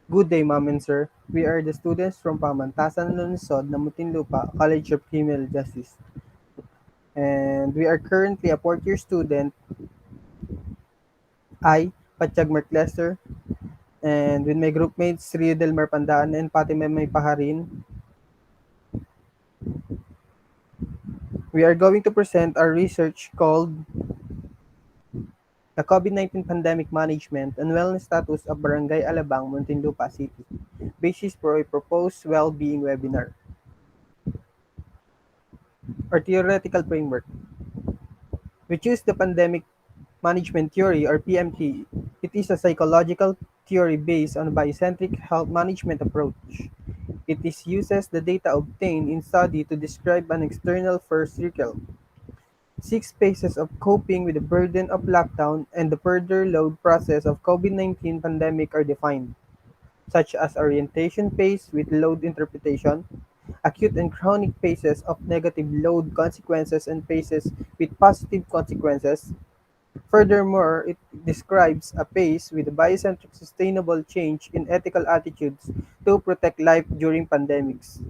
Good day, ma'am and sir. We are the students from Pamantasan Lungsod ng Muntinlupa College of Criminal Justice. And we are currently a fourth year student. I, Patsyag Mark Lester, and with my group mates Rio Del Mar Pandaan and Fatima May Paharin, we are going to present our research called the COVID-19 Pandemic Management and Wellness Status of Barangay Alabang, Muntinlupa City, basis for a proposed well-being webinar or theoretical framework. We choose the pandemic management theory or PMT. It is a psychological theory based on a biocentric health management approach. It is uses the data obtained in study to describe an external first circle. Six phases of coping with the burden of lockdown and the further load process of COVID-19 pandemic are defined, such as orientation phase with load interpretation, acute and chronic phases of negative load consequences and phases with positive consequences. Furthermore, it describes a pace with a biocentric sustainable change in ethical attitudes to protect life during pandemics.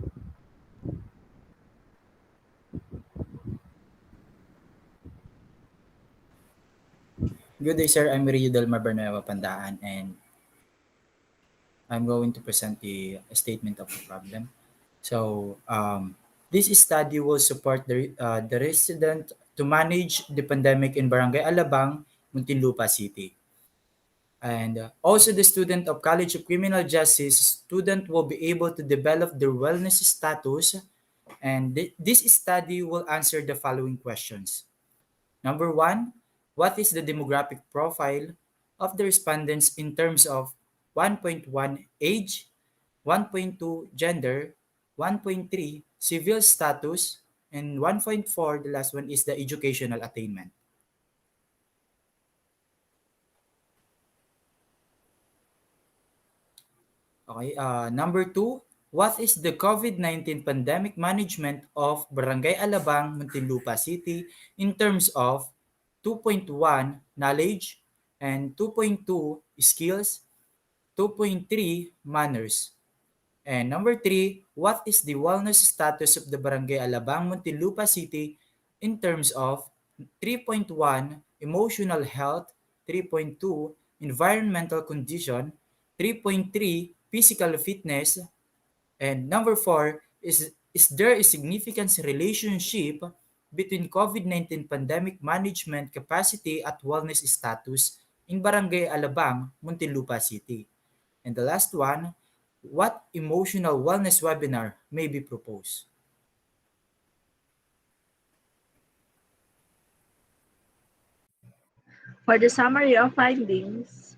Good day, sir. I'm Rio Del Mar Pandaan, and I'm going to present a statement of the problem. So, this study will support the resident to manage the pandemic in Barangay Alabang, Muntinlupa City. And also the student of College of Criminal Justice, student will be able to develop their wellness status, and this study will answer the following questions. Number one, what is the demographic profile of the respondents in terms of 1.1 age, 1.2 gender, 1.3 civil status, and 1.4, the last one is the educational attainment. Okay, number two, what is the COVID-19 pandemic management of Barangay Alabang, Muntinlupa City in terms of 2.1 knowledge and 2.2 skills, 2.3 manners. And number three, what is the wellness status of the Barangay Alabang, Muntinlupa City in terms of 3.1 emotional health, 3.2 environmental condition, 3.3 physical fitness, and number four is there a significant relationship between COVID-19 pandemic management capacity at wellness status in Barangay Alabang, Muntinlupa City? And the last one, what emotional wellness webinar may be proposed? For the summary of findings,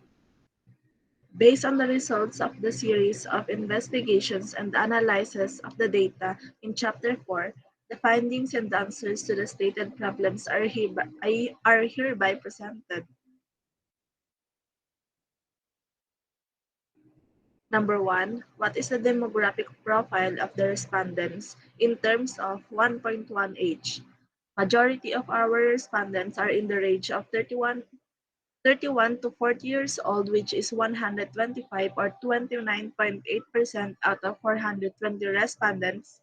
based on the results of the series of investigations and analysis of the data in Chapter 4, the findings and answers to the stated problems are hereby presented. Number one, what is the demographic profile of the respondents in terms of 1.1 age? Majority of our respondents are in the range of 31 to 40 years old, which is 125 or 29.8% out of 420 respondents,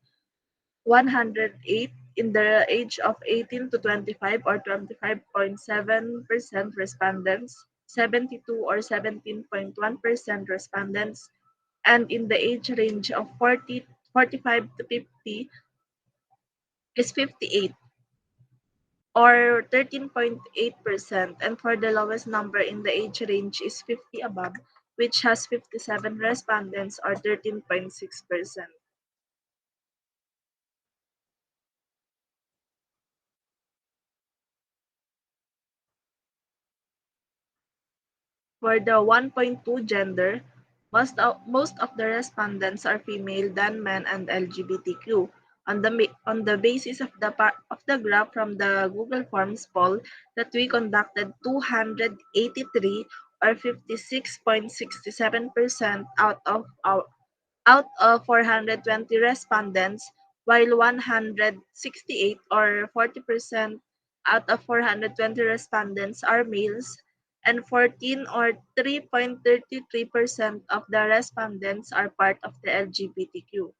108 in the age of 18 to 25 or 25.7% respondents, 72 or 17.1% respondents, and in the age range of 45 to 50 is 58 or 13.8%, and for the lowest number in the age range is 50 above, which has 57 respondents or 13.6%. For the 1.2 gender, most of the respondents are female than men and LGBTQ. On the basis of the graph from the Google Forms poll that we conducted, 283 or 56.67% out of 420 respondents, while 168 or 40% out of 420 respondents are males, and 14 or 3.33% of the respondents are part of the LGBTQ.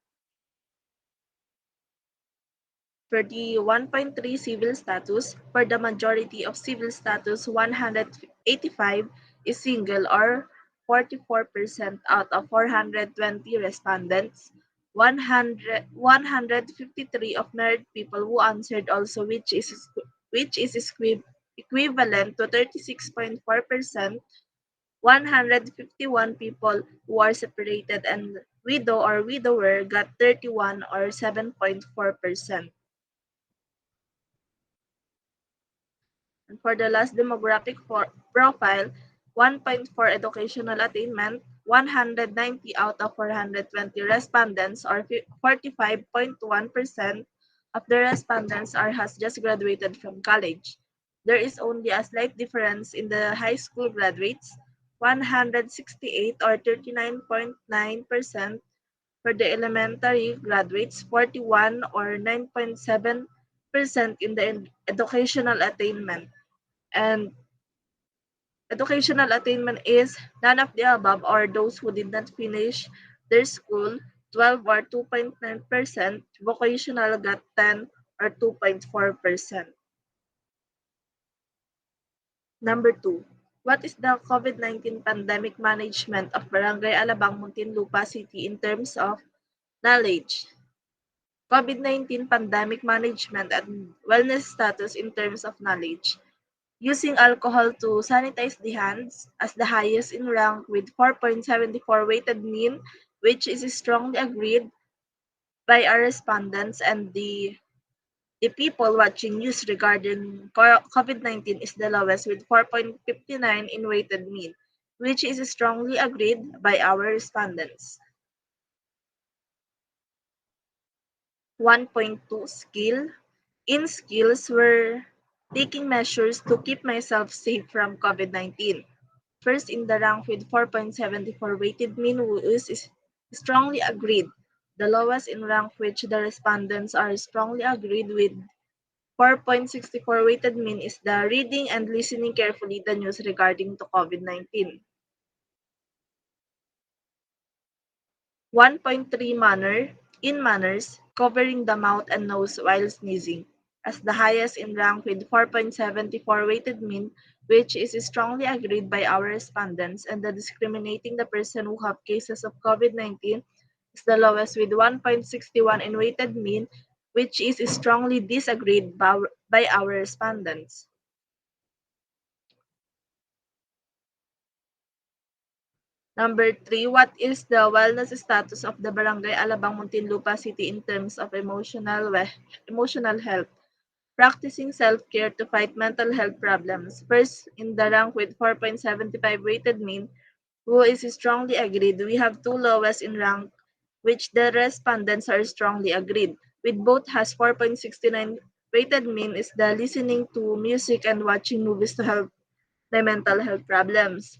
For the 1.3 civil status, for the majority of civil status, 185 is single or 44% out of 420 respondents. 153 of married people who answered also, which is equivalent to 36.4%. 151 people who are separated and widow or widower got 31 or 7.4%. And for the last demographic profile, 1.4 educational attainment, 190 out of 420 respondents or 45.1% of the respondents has just graduated from college. There is only a slight difference in the high school graduates, 168 or 39.9%. For the elementary graduates, 41 or 9.7% in the educational attainment. And educational attainment is none of the above or those who did not finish their school, 12 or 2.9%, vocational got 10 or 2.4%. Number 2, what is the COVID-19 pandemic management of Barangay Alabang, Muntinlupa City in terms of knowledge? COVID-19 pandemic management and wellness status in terms of knowledge. Using alcohol to sanitize the hands as the highest in rank with 4.74 weighted mean, which is strongly agreed by our respondents, and the people watching news regarding COVID-19 is the lowest with 4.59 in weighted mean, which is strongly agreed by our respondents. 1.2 skill. In skills, we're taking measures to keep myself safe from COVID-19. First in the rank with 4.74 weighted mean is strongly agreed. The lowest in rank which the respondents are strongly agreed with 4.64 weighted mean is the reading and listening carefully the news regarding to COVID-19. 1.3 manner. In manners, covering the mouth and nose while sneezing, as the highest in rank with 4.74 weighted mean, which is strongly agreed by our respondents, and the discriminating the person who have cases of COVID-19 is the lowest with 1.61 in weighted mean, which is strongly disagreed by our respondents. Number 3, what is the wellness status of the Barangay Alabang, Muntinlupa City in terms of emotional health? Practicing self-care to fight mental health problems. First in the rank with 4.75 weighted mean, who is strongly agreed. We have two lowest in rank, which the respondents are strongly agreed. With both has 4.69 weighted mean is the listening to music and watching movies to help the mental health problems,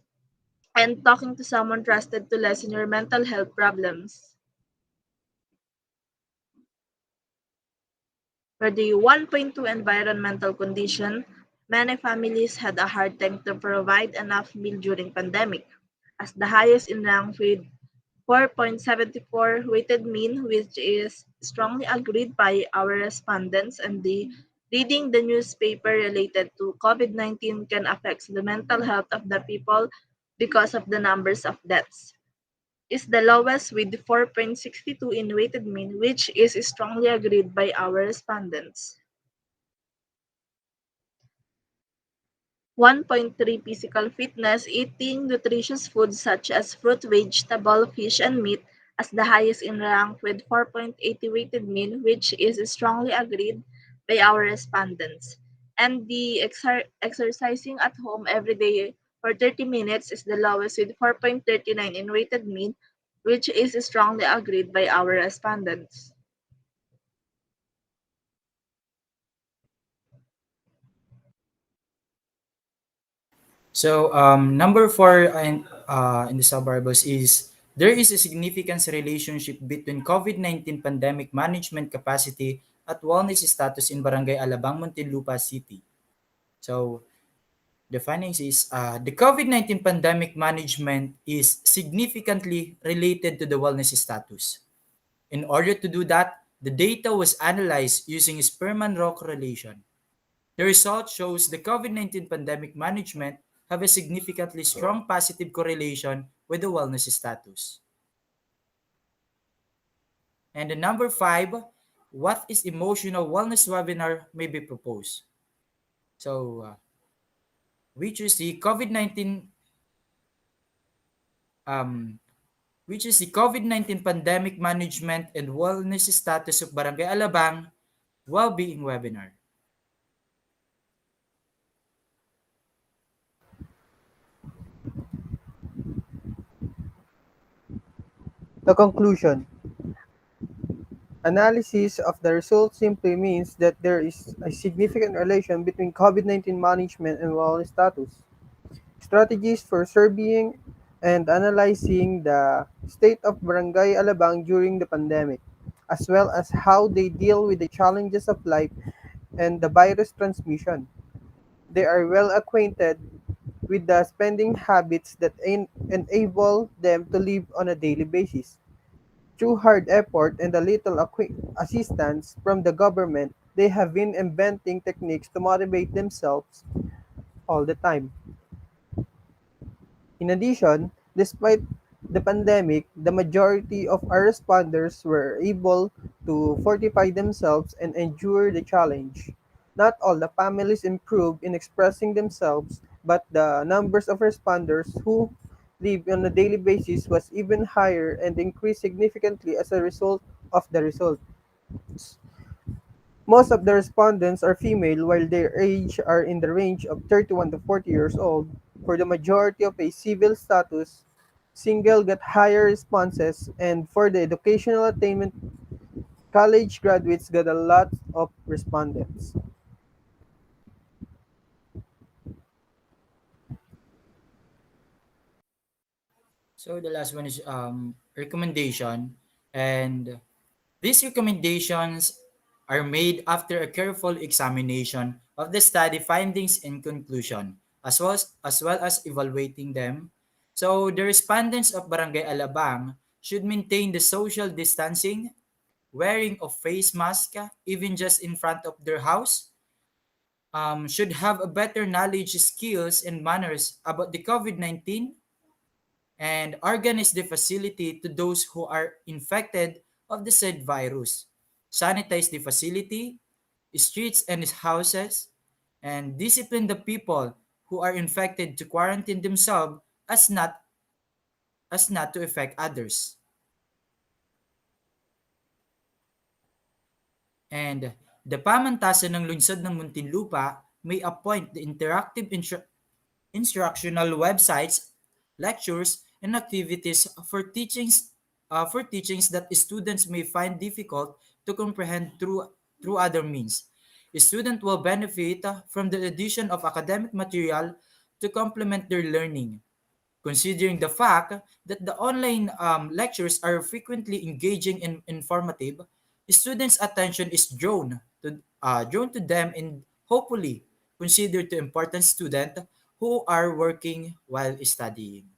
and talking to someone trusted to lessen your mental health problems. For the 1.2 environmental condition, many families had a hard time to provide enough meal during pandemic, as the highest in rank with 4.74 weighted mean, which is strongly agreed by our respondents, and the reading the newspaper related to COVID-19 can affect the mental health of the people because of the numbers of deaths. Is the lowest with 4.62 in weighted mean, which is strongly agreed by our respondents. 1.3 physical fitness, eating nutritious foods such as fruit, vegetable, fish, and meat as the highest in rank with 4.80 weighted mean, which is strongly agreed by our respondents. And the exercising at home every day for 30 minutes is the lowest with 4.39 in weighted mean, which is strongly agreed by our respondents. So number 4 in the sub-variables is there is a significant relationship between COVID-19 pandemic management capacity at wellness status in Barangay Alabang, Muntinlupa City. So The findings is the COVID-19 pandemic management is significantly related to the wellness status. In order to do that, the data was analyzed using Spearman-Rao correlation. The result shows the COVID-19 pandemic management have a significantly strong positive correlation with the wellness status. And the number five, what is emotional wellness webinar may be proposed? So we choose the COVID-19 um, which is the COVID-19 pandemic management and wellness status of Barangay Alabang well-being webinar. The conclusion. Analysis of the results simply means that there is a significant relation between COVID-19 management and wellness status. Strategies for surveying and analyzing the state of Barangay Alabang during the pandemic, as well as how they deal with the challenges of life and the virus transmission. They are well acquainted with the spending habits that enable them to live on a daily basis. Through hard effort and a little assistance from the government, they have been inventing techniques to motivate themselves all the time. In addition, despite the pandemic, the majority of our responders were able to fortify themselves and endure the challenge. Not all the families improved in expressing themselves, but the numbers of responders who live on a daily basis was even higher and increased significantly as a result of the results. Most of the respondents are female while their age are in the range of 31 to 40 years old. For the majority of a civil status, single got higher responses, and for the educational attainment, college graduates got a lot of respondents. So the last one is recommendation, and these recommendations are made after a careful examination of the study findings and conclusion, as well as evaluating them. So the respondents of Barangay Alabang should maintain the social distancing, wearing of face mask even just in front of their house, should have a better knowledge, skills, and manners about the COVID-19, and organize the facility to those who are infected of the said virus. Sanitize the facility, streets, and houses, and discipline the people who are infected to quarantine themselves as not to affect others. And the pamantasan ng lungsod ng Muntinlupa may appoint the interactive instructional websites, lectures, and activities for teachings that students may find difficult to comprehend through other means. A student will benefit from the addition of academic material to complement their learning. Considering the fact that the online lectures are frequently engaging and informative, students' attention is drawn to them and hopefully considered to important students who are working while studying.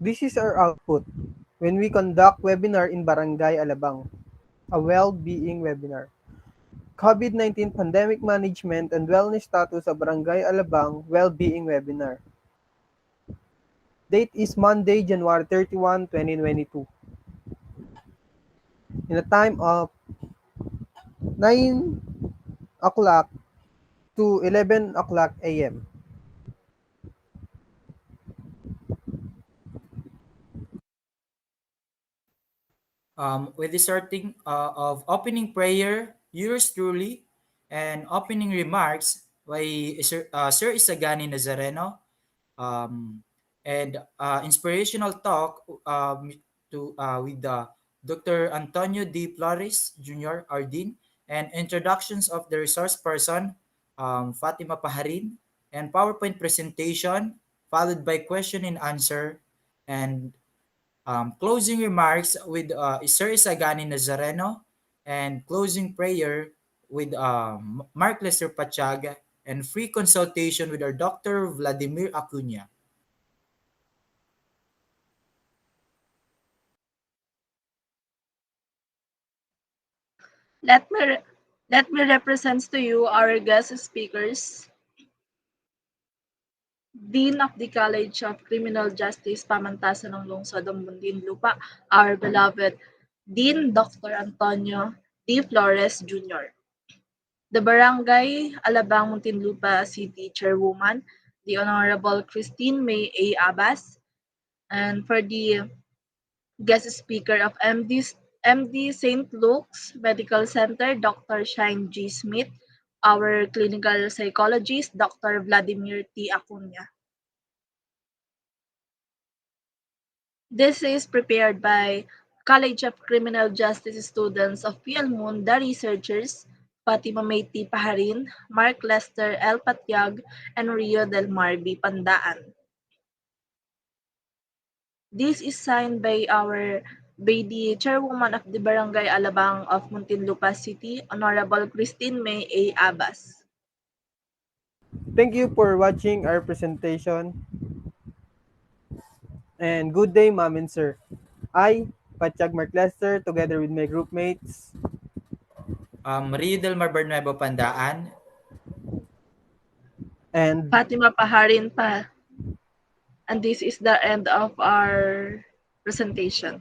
This is our output when we conduct webinar in Barangay Alabang, a well-being webinar. COVID-19 Pandemic Management and Wellness Status of Barangay Alabang Well-Being Webinar. Date is Monday, January 31, 2022. In a time of 9 o'clock to 11 o'clock a.m. With the starting of opening prayer, yours truly, and opening remarks by Sir Isagani Nazareno, um, and inspirational talk with Dr. Antonio D. Flores Jr. Ardin, and introductions of the resource person, Fatima Paharin, and PowerPoint presentation, followed by question and answer, and Closing remarks with Sir Isagani Nazareno, and closing prayer with Mark Lester Pachaga, and free consultation with our Dr. Vladimir Acuna. Let me re- Let me represent to you our guest speakers, Dean of the College of Criminal Justice Pamantasan ng Lungsod ng Muntinlupa, our beloved Dean Dr. Antonio D. Flores Jr., the Barangay Alabang Muntinlupa City Chairwoman, the Honorable Christine May A. Abbas, and for the guest speaker of MD St. Luke's Medical Center, Dr. Shine G. Smith, our clinical psychologist, Dr. Vladimir T. Acuna. This is prepared by College of Criminal Justice students of PL the researchers, Fatima Mayti Paharin, Mark Lester L. Patiag, and Rio Del Mar B. Pandaan. This is signed by the chairwoman of the Barangay Alabang of Muntinlupa City, Honorable Christine May A. Abbas. Thank you for watching our presentation, and good day, ma'am and sir. I, Patchag Mark Lester, together with my group mates, Rio Del Mar Bernuevo Pandaan. and Fatima Paharin pa. And this is the end of our presentation.